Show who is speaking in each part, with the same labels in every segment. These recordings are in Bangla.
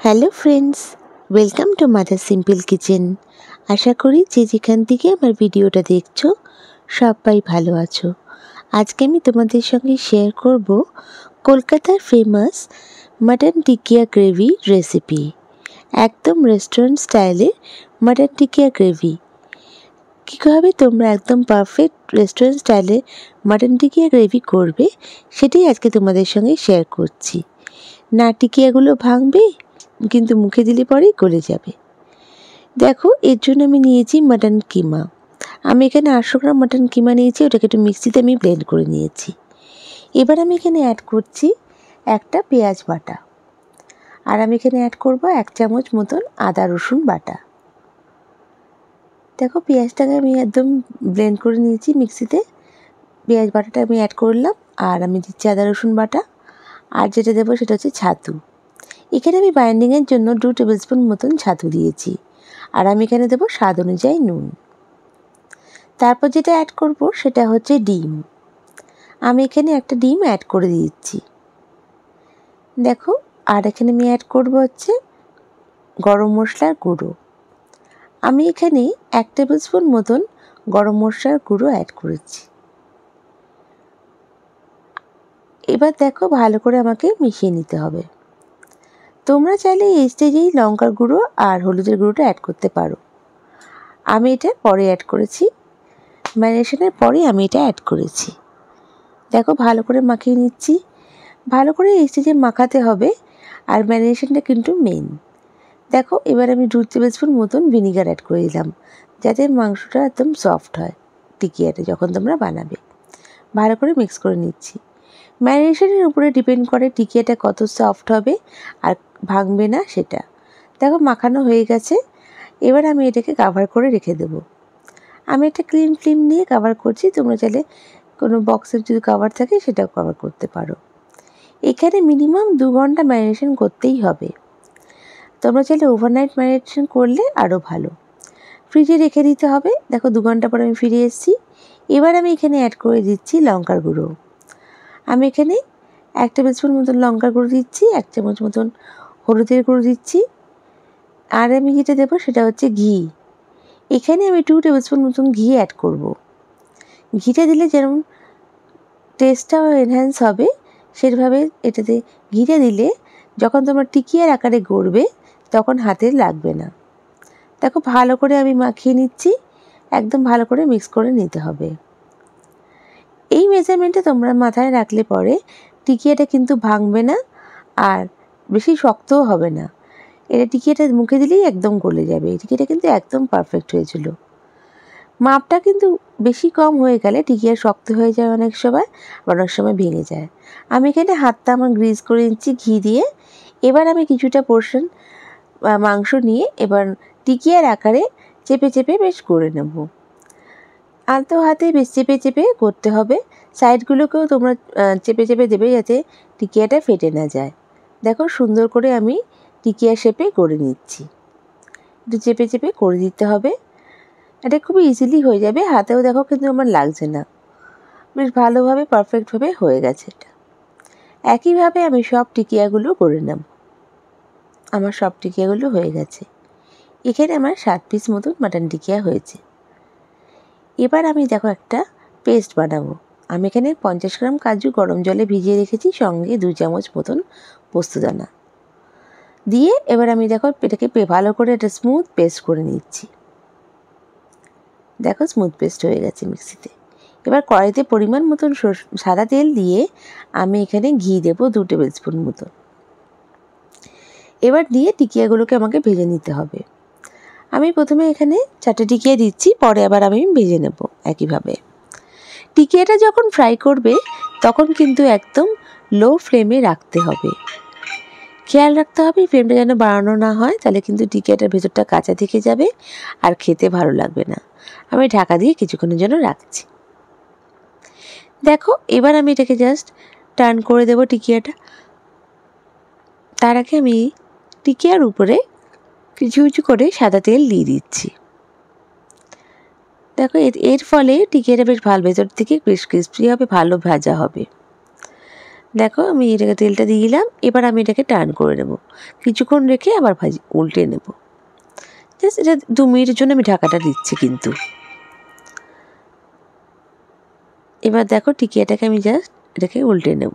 Speaker 1: Hello friends, welcome to Mother Simple Kitchen. আশা করি যে যেখান থেকে আমার ভিডিওটা দেখছো সবাই ভালো আছো। আজকে আমি তোমাদের সঙ্গে শেয়ার করব কলকাতার ফেমাস মাটন টিকিয়া গ্রেভি রেসিপি। একদম রেস্টুরেন্ট স্টাইলে মাটন টিকিয়া গ্রেভি। কীভাবে তোমরা একদম পারফেক্ট রেস্টুরেন্ট স্টাইলে মাটন টিকিয়া গ্রেভি করবে সেটাই আজকে তোমাদের সঙ্গে শেয়ার করছি। না টিকিয়াগুলো ভাঙবে, কিন্তু মুখে দিলে পরেই গলে যাবে। দেখো, এর জন্য আমি নিয়েছি মাটন কিমা। আমি এখানে 800 গ্রাম মাটন কিমা নিয়েছি, ওটাকে একটু মিক্সিতে আমি ব্লেন্ড করে নিয়েছি। এবার আমি এখানে অ্যাড করছি একটা পেঁয়াজ বাটা, আর আমি এখানে অ্যাড করব 1 চামচ মতন আদা রসুন বাটা। দেখো, পেঁয়াজটাকে আমি একদম ব্লেন্ড করে নিয়েছি মিক্সিতে। পেঁয়াজ বাটাটা আমি অ্যাড করলাম, আর আমি দিচ্ছি আদা রসুন বাটা। আর যেটা দেবো সেটা হচ্ছে ছাতু। এখানে আমি বাইন্ডিংয়ের জন্য 2 টেবিলস্পুন মতন ছাতু দিয়েছি, আর আমি এখানে দেবো স্বাদ অনুযায়ী নুন। তারপর যেটা অ্যাড করব সেটা হচ্ছে ডিম। আমি এখানে একটা ডিম অ্যাড করে দিচ্ছি। দেখো, আর এখানে আমি অ্যাড করব হচ্ছে গরম মশলার গুঁড়ো। আমি এখানে 1 টেবিলস্পুন মতন গরম মশলার গুঁড়ো অ্যাড করেছি। এবার দেখো, ভালো করে আমাকে মিশিয়ে নিতে হবে। তোমরা চাইলে এই স্টেজেই লঙ্কার গুঁড়ো আর হলুদের গুঁড়োটা অ্যাড করতে পারো। আমি এটা পরে অ্যাড করেছি, ম্যারিনেশনের পরেই আমি এটা অ্যাড করেছি। দেখো, ভালো করে মাখিয়ে নিচ্ছি। ভালো করে এই স্টেজে মাখাতে হবে, আর ম্যারিনেশনটা কিন্তু মেন। দেখো, এবার আমি 2 টেবিলস্পুন মতন ভিনিগার অ্যাড করে দিলাম, যাতে মাংসটা একদম সফট হয় টিকিয়াটা যখন তোমরা বানাবে। ভালো করে মিক্স করে নিচ্ছি। ম্যারিনেশনের উপরে ডিপেন্ড করে টিকিয়াটা কত সফট হবে আর ভাঙবে না সেটা। দেখো, মাখানো হয়ে গেছে। এবার আমি এটাকে কভার করে রেখে দেবো। আমি একটা ক্লিন ফিল্ম নিয়ে কভার করছি। তোমরা চাইলে কোনো বক্সের যদি কভার থাকে সেটাও কভার করতে পারো। এখানে মিনিমাম 2 ঘন্টা ম্যারিনেশন করতেই হবে। তোমরা চাইলে ওভারনাইট ম্যারিনেশন করলে আরও ভালো। ফ্রিজে রেখে দিতে হবে। দেখো, 2 ঘন্টা পর আমি ফিরে এসেছি। এবার আমি এখানে অ্যাড করে দিচ্ছি লঙ্কার গুঁড়ো। আমি এখানে 1 টেবিলস্পুন মতন লঙ্কার গুঁড়ো দিচ্ছি, 1 চামচ মতন হলুদের গুঁড়ো দিচ্ছি, আর আমি যেটা দেবো সেটা হচ্ছে ঘি। এখানে আমি 2 টেবিলস্পুন মতন ঘি অ্যাড করব। ঘিটা দিলে যেমন টেস্টটাও এনহ্যান্স হবে, সেভাবে এটাতে ঘিটা দিলে যখন তোমরা টিকিয়ার আকারে গড়বে তখন হাতে লাগবে না। দেখো, ভালো করে আমি মাখিয়ে নিচ্ছি। একদম ভালো করে মিক্স করে নিতে হবে। এই মেজারমেন্টে তোমরা মাথায় রাখলে পরে টিকিয়াটা কিন্তু ভাঙবে না, আর বেশি শক্তও হবে না। এটা টিকিয়াটা মুখে দিলেই একদম গলে যাবে। এই টিকিয়াটা কিন্তু একদম পারফেক্ট হয়েছিল। মাপটা কিন্তু বেশি কম হয়ে গেলে টিকিয়া শক্ত হয়ে যায় অনেক সময়, অনেক সময় ভেঙে যায়। আমি এখানে হাতটা আমার গ্রিজ করে নিচ্ছি ঘি দিয়ে। এবার আমি কিছুটা পোর্শন মাংস নিয়ে এবার টিকিয়ার আকারে চেপে চেপে বেশ করে নেব। আলতো হাতে বেশ চেপে চেপে করতে হবে। সাইডগুলোকেও তোমরা চেপে চেপে দেবে, যাতে টিকিয়াটা ফেটে না যায়। দেখো, সুন্দর করে আমি টিকিয়া শেপে করে নিচ্ছি। একটু চেপে চেপে করে দিতে হবে। এটা খুবই ইজিলি হয়ে যাবে। হাতেও দেখো কিন্তু আমার লাগছে না, বেশ ভালোভাবে পারফেক্টভাবে হয়ে গেছে এটা। একইভাবে আমি সব টিকিয়াগুলো করে নেব। আমার সব টিকিয়াগুলো হয়ে গেছে। এখানে আমার 7 পিস মতন মাটন টিকিয়া হয়েছে। এবার আমি দেখো একটা পেস্ট বানাবো। আমি এখানে 50 গ্রাম কাজু গরম জলে ভিজিয়ে রেখেছি, সঙ্গে 2 চামচ মতন পোস্তদানা দিয়ে এবার আমি দেখো এটাকে ভালো করে একটা স্মুথ পেস্ট করে নিচ্ছি। দেখো, স্মুথ পেস্ট হয়ে গেছে মিক্সিতে। এবার কড়াইতে পরিমাণ মতন সাদা তেল দিয়ে আমি এখানে ঘি দেবো 2 টেবিলস্পুন মতন। এবার দিয়ে টিকিয়াগুলোকে আমাকে ভেজে নিতে হবে। আমি প্রথমে এখানে 4টে টিকিয়া দিচ্ছি, পরে আবার আমি ভেজে নেব একইভাবে। টিকিয়াটা যখন ফ্রাই করবে তখন কিন্তু একদম লো ফ্লেমে রাখতে হবে। খেয়াল রাখতে হবে ফ্লেমটা যেন বাড়ানো না হয়, তাহলে কিন্তু টিকিয়াটার ভেতরটা কাঁচা থেকে যাবে আর খেতে ভালো লাগবে না। আমি ঢাকা দিয়ে কিছুক্ষণের জন্য রাখছি। দেখো, এবার আমি এটাকে জাস্ট টার্ন করে দেবো টিকিয়াটা। তার আগে আমি টিকিয়ার উপরে কিছু কিছু করে সাদা তেল দিয়ে দিচ্ছি। দেখো, এর ফলে টিকিয়াটা বেশ ভালো ভেতর থেকে বেশ ক্রিস্পি হবে, ভালো ভাজা হবে। দেখো আমি এটাকে তেলটা দিয়ে দিলাম। এবার আমি এটাকে টার্ন করে নেব, কিছুক্ষণ রেখে আবার উল্টে নেব। জাস্ট এটা 2 মিনিটের জন্য আমি ঢাকাটা দিচ্ছি কিন্তু। এবার দেখো টিকিয়াটাকে আমি জাস্ট এটাকে উল্টে নেব।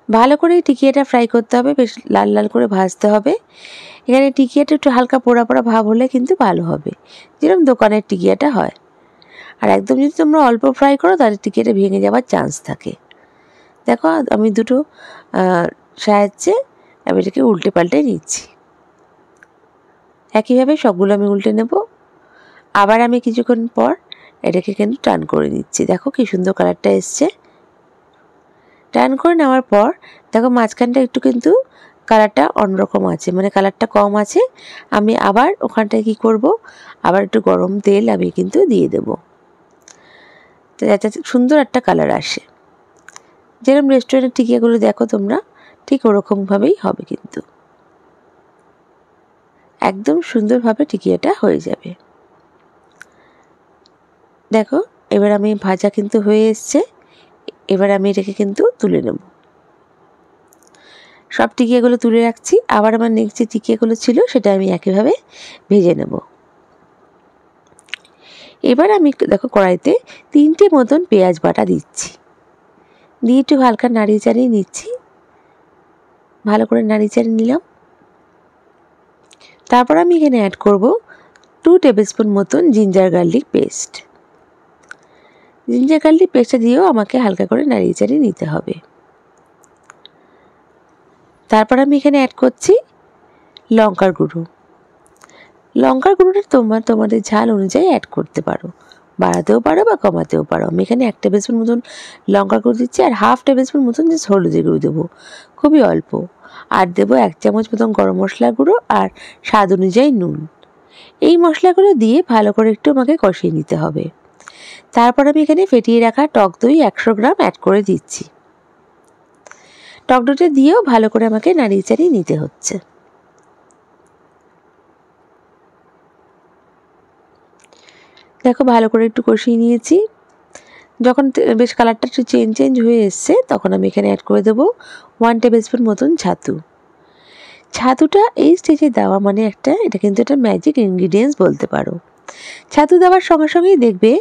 Speaker 1: ভালো করে টিকিয়াটা ফ্রাই করতে হবে, বেশ লাল লাল করে ভাজতে হবে। এখানে টিকিয়াটা একটু হালকা পোড়া পোড়া ভাব হলে কিন্তু ভালো হবে, যেরকম দোকানের টিকিয়াটা হয়। আর একদম যদি তোমরা অল্প ফ্রাই করো তাহলে টিকিয়াটা ভেঙে যাওয়ার চান্স থাকে। দেখো আমি দুটো সাহায্যে আমি এটাকে উল্টে পাল্টে নিচ্ছি। একইভাবে সবগুলো আমি উল্টে নেব। আবার আমি কিছুক্ষণ পর এটাকে কিন্তু টার্ন করে নিচ্ছি। দেখো কি সুন্দর কালারটা এসছে। টার্ন করে নেওয়ার পর দেখো মাঝখানটা একটু কিন্তু কালারটা অন্যরকম আছে, মানে কালারটা কম আছে। আমি আবার ওখানটায় কি করব, আবার একটু গরম তেল আমি কিন্তু দিয়ে দেব, তো যাতে সুন্দর একটা কালার আসে। যেরকম রেস্টুরেন্টের টিকিয়াগুলো দেখো তোমরা, ঠিক ওরকমভাবেই হবে কিন্তু। একদম সুন্দরভাবে টিকিয়াটা হয়ে যাবে। দেখো এবার আমি ভাজা কিন্তু হয়ে এসছে। এবার আমি এটাকে কিন্তু তুলে নেব। সব টিকিয়াগুলো তুলে রাখছি। আবার আমার নেক্সট যে টিকিয়াগুলো ছিল সেটা আমি একইভাবে ভেজে নেব। এবার আমি দেখো কড়াইতে 3টে মতন পেঁয়াজ বাটা দিচ্ছি, দিয়ে একটু হালকা নাড়িয়ে চাড়িয়ে নিচ্ছি। ভালো করে নাড়িয়ে চাড়িয়ে নিলাম। তারপর আমি এখানে অ্যাড করব 2 টেবিলস্পুন মতন ginger garlic paste. Ginger garlic পেস্টটা দিয়েও আমাকে হালকা করে নাড়িয়ে চাড়িয়ে নিতে হবে। তারপর আমি এখানে অ্যাড করছি লঙ্কার গুঁড়ো। লঙ্কার গুঁড়োটা তোমাদের ঝাল অনুযায়ী অ্যাড করতে পারো, বাড়াতেও পারো বা কমাতেও পারো। আমি এখানে 1 টেবিলস্পুন মতন লঙ্কার গুঁড়ো দিচ্ছি, আর 1/2 টেবিলস্পুন মতন জাস্ট হলুদের গুঁড়ো দেবো, খুবই অল্প। আর দেবো 1 চামচ মতন গরম মশলা গুঁড়ো আর স্বাদ অনুযায়ী নুন। এই মশলাগুলো দিয়ে ভালো করে একটু আমাকে কষিয়ে নিতে হবে। তারপর আমি এখানে ফেটিয়ে রাখা টক দই 100 গ্রাম অ্যাড করে দিচ্ছি। টক দইটা দিয়েও ভালো করে আমাকে নাড়িয়ে চাড়িয়ে নিতে হচ্ছে। দেখো ভালো করে একটু কষিয়ে নিয়েছি। যখন বেশ কালারটা একটু চেঞ্জ হয়ে এসছে তখন আমি এখানে অ্যাড করে দেবো 1 টেবিলস্পুন মতন ছাতু। ছাতুটা এই স্টেজে দেওয়া মানে এটা কিন্তু একটা ম্যাজিক ইনগ্রিডিয়েন্টস বলতে পারো। ছাতু দেওয়ার সঙ্গে সঙ্গেই দেখবে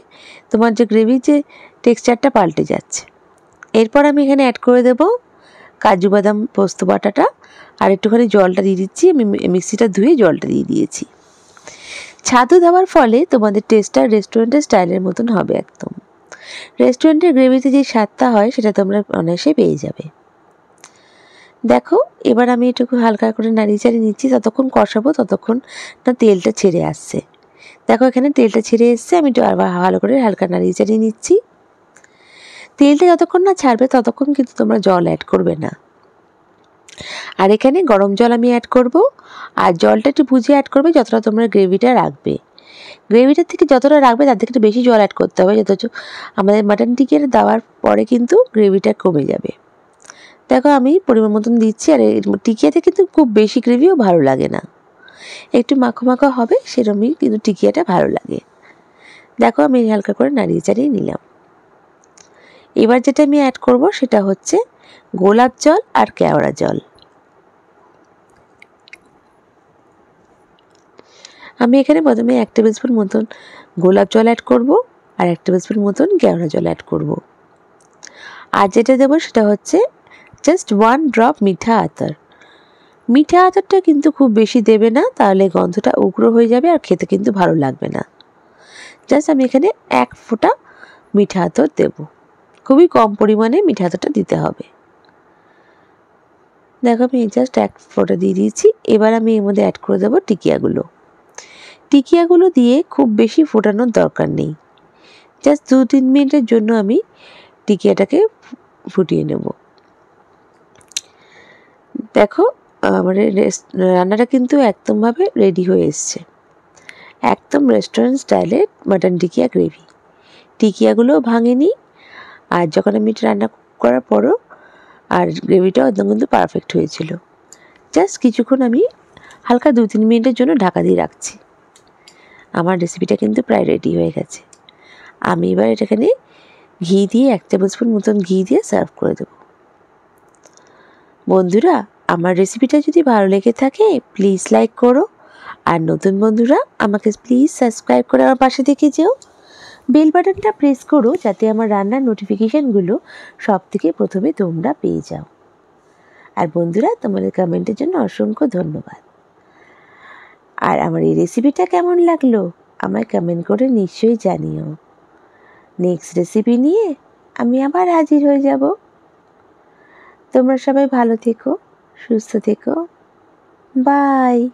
Speaker 1: তোমার যে গ্রেভির যে টেক্সচারটা পাল্টে যাচ্ছে। এরপর আমি এখানে অ্যাড করে দেবো কাজু বাদাম পোস্ত বাটাটা, আর একটুখানি জলটা দিয়ে দিচ্ছি। আমি মিক্সিটা ধুয়ে জলটা দিয়ে দিয়েছি। ছাতু দেওয়ার ফলে তোমাদের টেস্টটা রেস্টুরেন্টের স্টাইলের মতন হবে একদম। রেস্টুরেন্টের গ্রেভিতে যে স্বাদটা হয় সেটা তোমরা অনায়াসে পেয়ে যাবে। দেখো এবার আমি এটুকু হালকা করে নাড়িয়ে চাড়িয়ে নিচ্ছি, ততক্ষণ কষাবো ততক্ষণ না তেলটা ছেড়ে আসছে। দেখো এখানে তেলটা ছেড়ে এসছে, আমি একটু আবার ভালো করে হালকা নাড়িয়ে চাড়িয়ে নিচ্ছি। তেলটা যতক্ষণ না ছাড়বে ততক্ষণ কিন্তু তোমরা জল অ্যাড করবে না। আর এখানে গরম জল আমি অ্যাড করব, আর জলটা একটু বুঝে অ্যাড করবে যতটা তোমরা গ্রেভিটা রাখবে। গ্রেভিটার থেকে যতটা রাখবে তার থেকে একটু বেশি জল অ্যাড করতে হবে, যত আমাদের মাটন টিকিয়া দেওয়ার পরে কিন্তু গ্রেভিটা কমে যাবে। দেখো আমি পরিমাণ মতন দিচ্ছি। আর টিকিয়াতে কিন্তু খুব বেশি গ্রেভিও ভালো লাগে না, একটু মাখো মাখো হবে সেরকমই কিন্তু টিকিয়াটা ভালো লাগে। দেখো আমি হালকা করে নাড়িয়ে চাড়িয়ে নিলাম। এবার যেটা আমি অ্যাড করব সেটা হচ্ছে গোলাপ জল আর কেওড়া জল। আমি এখানে প্রথমে 1 টেবিলস্পুন মতন গোলাপ জল অ্যাড করব, আর 1 টেবিলস্পুন মতন কেওড়া জল অ্যাড করব। আর যেটা দেবো সেটা হচ্ছে জাস্ট 1 ড্রপ মিঠা আতর। মিঠা আতরটা কিন্তু খুব বেশি দেবে না, তাহলে গন্ধটা উগ্র হয়ে যাবে আর খেতে কিন্তু ভালো লাগবে না। জাস্ট আমি এখানে 1 ফোঁটা মিঠা আতর দেব, খুবই কম পরিমাণে মিঠা আতরটা দিতে হবে। দেখো আমি জাস্ট 1 ফোঁটা দিয়ে দিয়েছি। এবার আমি এর মধ্যে অ্যাড করে দেবো টিকিয়াগুলো। টিকিয়াগুলো দিয়ে খুব বেশি ফোটানোর দরকার নেই, জাস্ট 2-3 মিনিটের জন্য আমি টিকিয়াটাকে ফুটিয়ে নেব। দেখো আমার রান্নাটা কিন্তু একদমভাবে রেডি হয়ে এসছে, একদম রেস্টুরেন্ট স্টাইলের মাটন টিকিয়া গ্রেভি। টিকিয়াগুলোও ভাঙেনি, আর যখন আমি এটা রান্না করার পরও আর গ্রেভিটাও একদম কিন্তু পারফেক্ট হয়েছিল। জাস্ট কিছুক্ষণ আমি হালকা 2-3 মিনিটের জন্য ঢাকা দিয়ে রাখছি। আমার রেসিপিটা কিন্তু প্রায় রেডি হয়ে গেছে। আমি এবার এটাখানে ঘি দিয়ে 1 টেবিল স্পুন মতন ঘি দিয়ে সার্ভ করে দেবো। বন্ধুরা, আমার রেসিপিটা যদি ভালো লেগে থাকে প্লিজ লাইক করো, আর নতুন বন্ধুরা আমাকে প্লিজ সাবস্ক্রাইব করে আমার পাশে থেকে যেও। বেল বাটনটা প্রেস করো যাতে আমার রান্নার নোটিফিকেশানগুলো সবথেকে প্রথমে তোমরা পেয়ে যাও। আর বন্ধুরা, তোমাদের কমেন্টের জন্য অসংখ্য ধন্যবাদ। আর আমার এই রেসিপিটা কেমন লাগলো আমায় কমেন্ট করে নিশ্চয়ই জানিও। নেক্সট রেসিপি নিয়ে আমি আবার হাজির হয়ে যাব। তোমরা সবাই ভালো থেকো, সুস্থ থেকো, বাই।